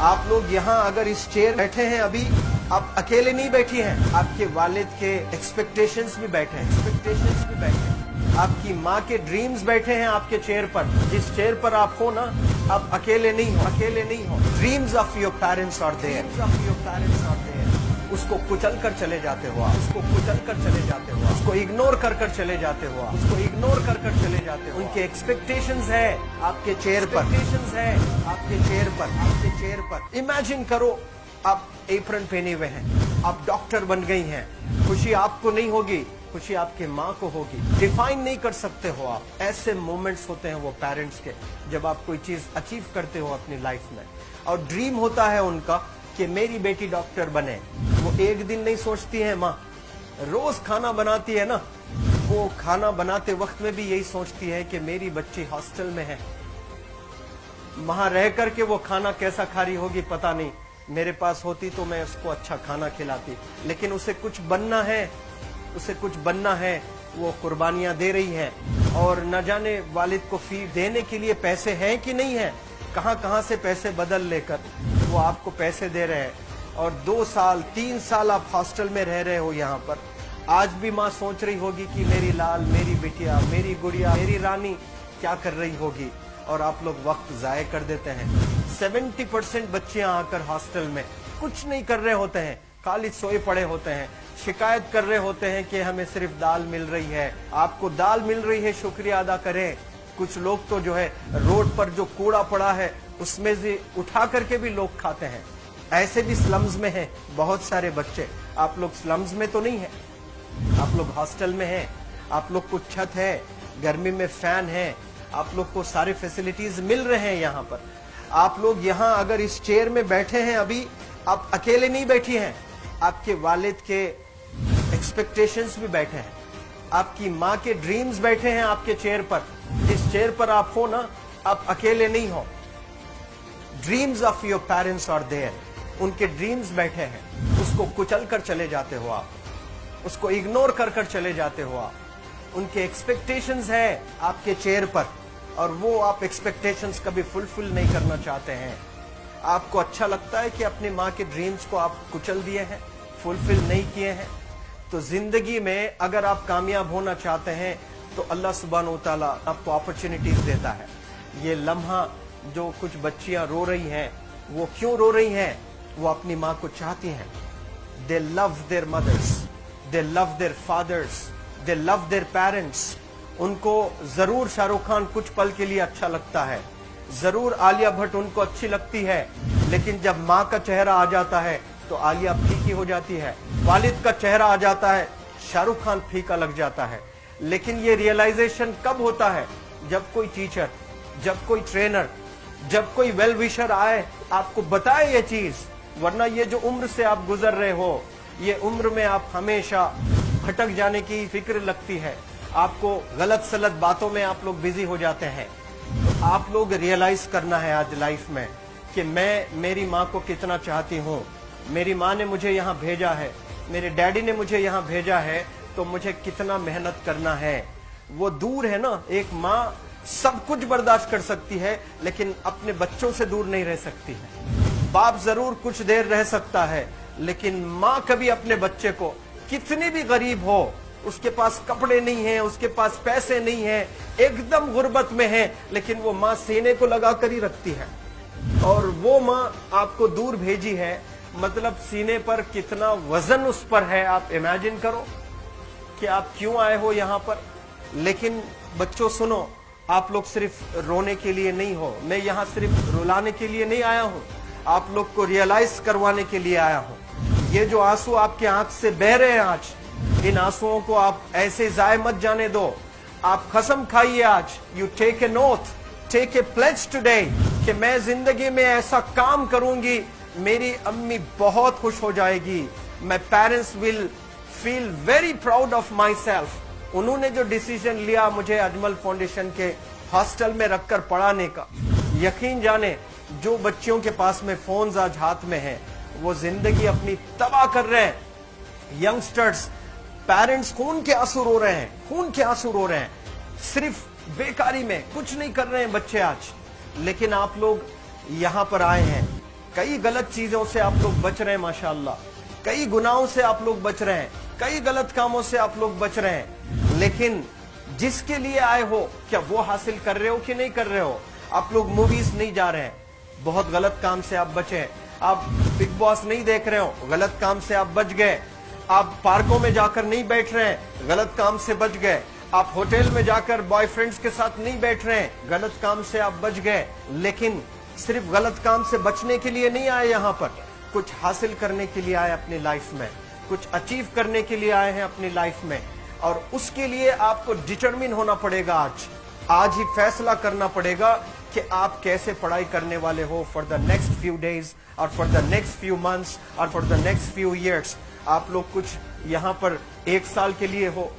आप लोग यहाँ अगर इस चेयर बैठे हैं अभी, आप अकेले नहीं बैठी हैं, आपके वालिद के एक्सपेक्टेशंस भी बैठे हैं, आपकी माँ के ड्रीम्स बैठे हैं आपके चेयर पर। जिस चेयर पर आप हो ना, आप अकेले नहीं हो। Dreams of your parents are there. उसको कुचल कर चले जाते हो आप, उसको इग्नोर कर चले जाते हो उनके एक्सपेक्टेशंस है आपके चेयर पर। इमेजिन करो, आप एप्रन पहने हुए हैं, आप डॉक्टर बन गई हैं। खुशी आपको नहीं होगी, खुशी आपके माँ को होगी। डिफाइन नहीं कर सकते हो आप। ऐसे मोमेंट्स होते हैं वो पेरेंट्स के, जब आप कोई चीज अचीव करते हो अपनी लाइफ में, और ड्रीम होता है उनका कि मेरी बेटी डॉक्टर बने। वो एक दिन नहीं सोचती है माँ, रोज खाना बनाती है ना, वो खाना बनाते वक्त में भी यही सोचती है कि मेरी बच्ची हॉस्टल में है, वहां रह करके वो खाना कैसा खा रही होगी पता नहीं। मेरे पास होती तो मैं उसको अच्छा खाना खिलाती, लेकिन उसे कुछ बनना है, वो कुर्बानियां दे रही है, और न जाने वालिद को फी देने के लिए पैसे हैं कि नहीं है। कहां से पैसे बदल लेकर वो आपको पैसे दे रहे हैं, और 2 साल 3 साल आप हॉस्टल में रह रहे हो यहाँ पर। आज भी माँ सोच रही होगी कि मेरी लाल, मेरी बिटिया, मेरी गुड़िया, मेरी रानी क्या कर रही होगी, और आप लोग वक्त जाया कर देते हैं। 70% बच्चे आकर हॉस्टल में कुछ नहीं कर रहे होते हैं, खाली सोए पड़े होते हैं, शिकायत कर रहे होते हैं कि हमें सिर्फ दाल मिल रही है। आपको दाल मिल रही है, शुक्रिया अदा करें। कुछ लोग तो जो है रोड पर जो कूड़ा पड़ा है उसमें से उठा करके भी लोग खाते हैं। ऐसे भी स्लम्स में हैं बहुत सारे बच्चे। आप लोग स्लम्स में तो नहीं है, आप लोग हॉस्टल में हैं, आप लोग को छत है, गर्मी में फैन है, आप लोग को सारे फैसिलिटीज मिल रहे हैं यहाँ पर। आप लोग यहाँ अगर इस चेयर में बैठे हैं अभी, आप अकेले नहीं बैठी हैं, आपके वालिद के एक्सपेक्टेशंस भी बैठे हैं, आपकी माँ के ड्रीम्स बैठे हैं आपके चेयर पर। जिस चेयर पर आप हो ना, आप अकेले नहीं हो। Dreams of your parents are there. उनके ड्रीम्स बैठे हैं, उसको कुचल कर चले जाते हो आप, उसको इग्नोर कर चले जाते हो आप। उनके एक्सपेक्टेशंस है आपके चेयर पर, और वो आप एक्सपेक्टेशंस कभी फुलफिल नहीं करना चाहते हैं। आपको अच्छा लगता है कि अपनी माँ के ड्रीम्स को आप कुचल दिए हैं, फुलफिल नहीं किए हैं। तो जिंदगी में अगर आप कामयाब होना चाहते हैं तो अल्लाह सुब्हानहू तआला आपको अपॉर्चुनिटीज देता है। ये लम्हा जो कुछ बच्चियां रो रही हैं, वो क्यों रो रही हैं? वो अपनी माँ को चाहती हैं। They love their mothers, they love their fathers, they love their parents. उनको जरूर शाहरुख खान कुछ पल के लिए अच्छा लगता है, जरूर आलिया भट्ट उनको अच्छी लगती है, लेकिन जब माँ का चेहरा आ जाता है तो आलिया फीकी हो जाती है। वालिद का चेहरा आ जाता है, शाहरुख खान फीका लग जाता है। लेकिन ये रियलाइजेशन कब होता है? जब कोई टीचर, जब कोई ट्रेनर, जब कोई वेल विशर आए, आपको बताए ये चीज। वरना ये जो उम्र से आप गुजर रहे हो, ये उम्र में आप हमेशा भटक जाने की फिक्र लगती है, आपको गलत सलत बातों में आप लोग बिजी हो जाते हैं। तो आप लोग रियलाइज करना है आज लाइफ में कि मैं मेरी माँ को कितना चाहती हूँ। मेरी माँ ने मुझे यहाँ भेजा है, मेरे डैडी ने मुझे यहाँ भेजा है, तो मुझे कितना मेहनत करना है। वो दूर है ना, एक माँ सब कुछ बर्दाश्त कर सकती है, लेकिन अपने बच्चों से दूर नहीं रह सकती है। बाप जरूर कुछ देर रह सकता है, लेकिन माँ कभी अपने बच्चे को, कितनी भी गरीब हो, उसके पास कपड़े नहीं है, उसके पास पैसे नहीं है, एकदम गुर्बत में है, लेकिन वो माँ सीने को लगा कर ही रखती है। और वो माँ आपको दूर भेजी है, मतलब सीने पर कितना वजन उस पर है। आप इमेजिन करो कि आप क्यों आए हो यहाँ पर। लेकिन बच्चों सुनो, आप लोग सिर्फ रोने के लिए नहीं हो, मैं यहाँ सिर्फ रुलाने के लिए नहीं आया हूँ, आप लोग को रियलाइज करवाने के लिए आया हूँ। ये जो आंसू आपके आंख से बह रहे हैं आज, इन आंसुओं को आप ऐसे जाए मत जाने दो। आप कसम खाइए आज, you take a note, take a pledge today, कि मैं जिंदगी में ऐसा काम करूंगी, मेरी अम्मी बहुत खुश हो जाएगी। My parents will feel very proud of my self. उन्होंने जो डिसीजन लिया मुझे अजमल फाउंडेशन के हॉस्टल में रखकर पढ़ाने का, यकीन जाने जो बच्चियों के पास में फोन्स आज हाथ में हैं, वो जिंदगी अपनी तबाह कर रहे हैं। यंगस्टर्स, पेरेंट्स खून के आंसू रो रहे हैं, खून के आंसू रो रहे हैं, सिर्फ बेकारी में कुछ नहीं कर रहे हैं बच्चे आज। लेकिन आप लोग यहाँ पर आए हैं, कई गलत चीजों से आप लोग बच रहे हैं माशाअल्लाह, कई गुनाहों से आप लोग बच रहे हैं, कई गलत कामों से आप लोग बच रहे हैं, लेकिन जिसके लिए आए हो क्या वो हासिल कर रहे हो कि नहीं कर रहे हो? आप लोग मूवीज नहीं जा रहे हैं, बहुत गलत काम से आप बचे हैं। आप बिग बॉस नहीं देख रहे हो, गलत काम से आप बच गए। आप पार्कों में जाकर नहीं बैठ रहे हैं, गलत काम से बच गए। आप होटल में जाकर बॉयफ्रेंड्स के साथ नहीं बैठ रहे हैं, गलत काम से आप बच गए। लेकिन सिर्फ गलत काम से बचने के लिए नहीं आए, यहाँ पर कुछ हासिल करने के लिए आए अपनी लाइफ में, कुछ अचीव करने के लिए आए हैं अपनी लाइफ में। और उसके लिए आपको डिटरमिन होना पड़ेगा। आज ही फैसला करना पड़ेगा कि आप कैसे पढ़ाई करने वाले हो for the next few days और for the next few months और for the next few years. आप लोग कुछ यहाँ पर 1 साल के लिए हो,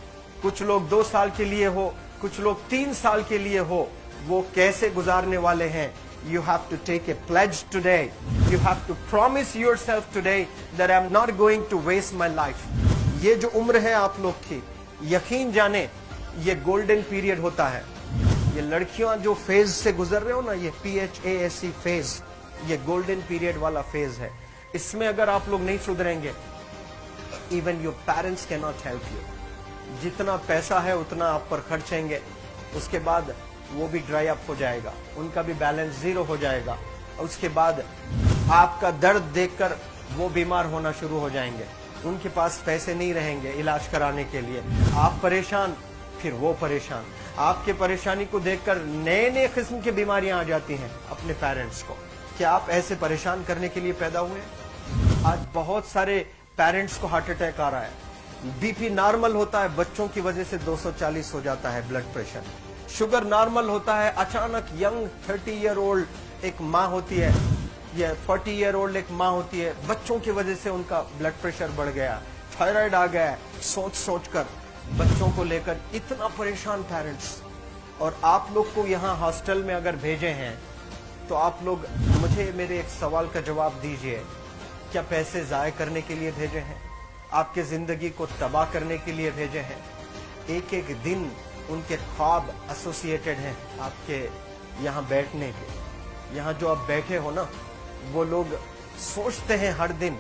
कुछ लोग 2 साल के लिए हो, कुछ लोग 3 साल के लिए हो, वो कैसे गुजारने वाले हैं? You have to take a pledge today. You have to promise yourself today that I'm not going to waste my life. ये जो उम्र है आप लोग की, यकीन जाने ये गोल्डन पीरियड होता है। ये लड़कियां जो फेज से गुजर रहे हो ना, ये PHASE फेज, ये गोल्डन पीरियड वाला फेज है। इसमें अगर आप लोग नहीं सुधरेंगे, even your parents can not help you. जितना पैसा है उतना आप पर खर्चेंगे, उसके बाद वो भी ड्राई अप हो जाएगा, उनका भी बैलेंस जीरो हो जाएगा। उसके बाद आपका दर्द देखकर वो बीमार होना शुरू हो जाएंगे, उनके पास पैसे नहीं रहेंगे इलाज कराने के लिए। आप परेशान, फिर वो परेशान। आपके परेशानी को देखकर नए नए किस्म की बीमारियां आ जाती हैं अपने पेरेंट्स को। क्या आप ऐसे परेशान करने के लिए पैदा हुए? आज बहुत सारे पेरेंट्स को हार्ट अटैक आ रहा है, BP नॉर्मल होता है, बच्चों की वजह से 240 हो जाता है ब्लड प्रेशर। शुगर नॉर्मल होता है, अचानक यंग 30 ईयर ओल्ड एक माँ होती है या 40 ईयर ओल्ड एक माँ होती है, बच्चों की वजह से उनका ब्लड प्रेशर बढ़ गया, थायराइड आ गया। सोच सोच कर बच्चों को लेकर इतना परेशान पेरेंट्स। और आप लोग को यहाँ हॉस्टल में अगर भेजे हैं तो आप लोग मुझे मेरे एक सवाल का जवाब दीजिए, क्या पैसे जाय करने के लिए भेजे हैं? आपके जिंदगी को तबाह करने के लिए भेजे हैं? एक एक दिन उनके ख्वाब एसोसिएटेड हैं आपके यहाँ बैठने के। यहाँ जो आप बैठे हो ना, वो लोग सोचते हैं हर दिन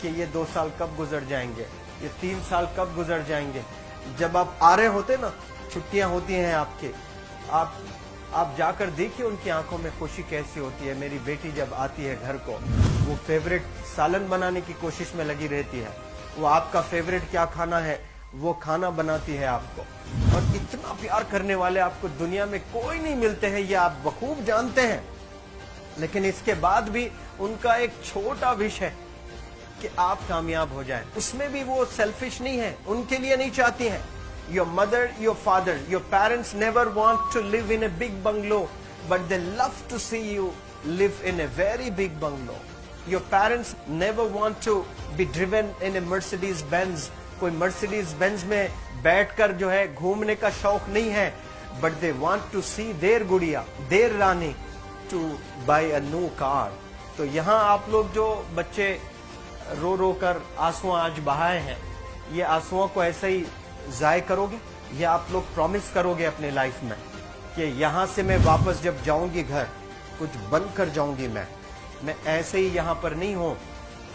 कि ये 2 साल कब गुजर जाएंगे, ये 3 साल कब गुजर जाएंगे। जब आप आ रहे होते ना, छुट्टियां होती हैं आपके, आप जाकर देखिए उनकी आंखों में खुशी कैसी होती है। मेरी बेटी जब आती है घर को, वो फेवरेट सालन बनाने की कोशिश में लगी रहती है। वो आपका फेवरेट क्या खाना है वो खाना बनाती है आपको। और इतना प्यार करने वाले आपको दुनिया में कोई नहीं मिलते हैं, ये आप बखूब जानते हैं। लेकिन इसके बाद भी उनका एक छोटा विश है कि आप कामयाब हो जाएं। उसमें भी वो सेल्फिश नहीं है, उनके लिए नहीं चाहती हैं। Your mother, your father, your parents never want to live in a big bungalow, but they love to see you live in a very big bungalow. Your parents never want to be driven in a Mercedes Benz. कोई Mercedes Benz में बैठकर जो है घूमने का शौक नहीं है, but they want to see their गुड़िया, their Rani to buy a new car. तो यहाँ आप लोग जो बच्चे रो रो कर आंसू आज बहाए हैं, ये आंसुओं को ऐसे ही जाय करोगे? ये आप लोग प्रॉमिस करोगे अपने लाइफ में कि यहाँ से मैं वापस जब जाऊंगी घर, कुछ बन कर जाऊंगी। मैं ऐसे ही यहाँ पर नहीं हूँ।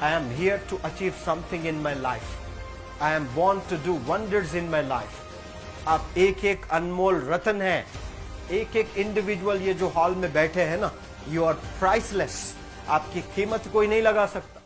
I am here to achieve something in my life. I am born to do wonders in my life. आप एक एक अनमोल रतन है, एक एक इंडिविजुअल ये जो हॉल में बैठे हैं ना, यू आर प्राइसलेस। आपकी कीमत कोई नहीं लगा सकता।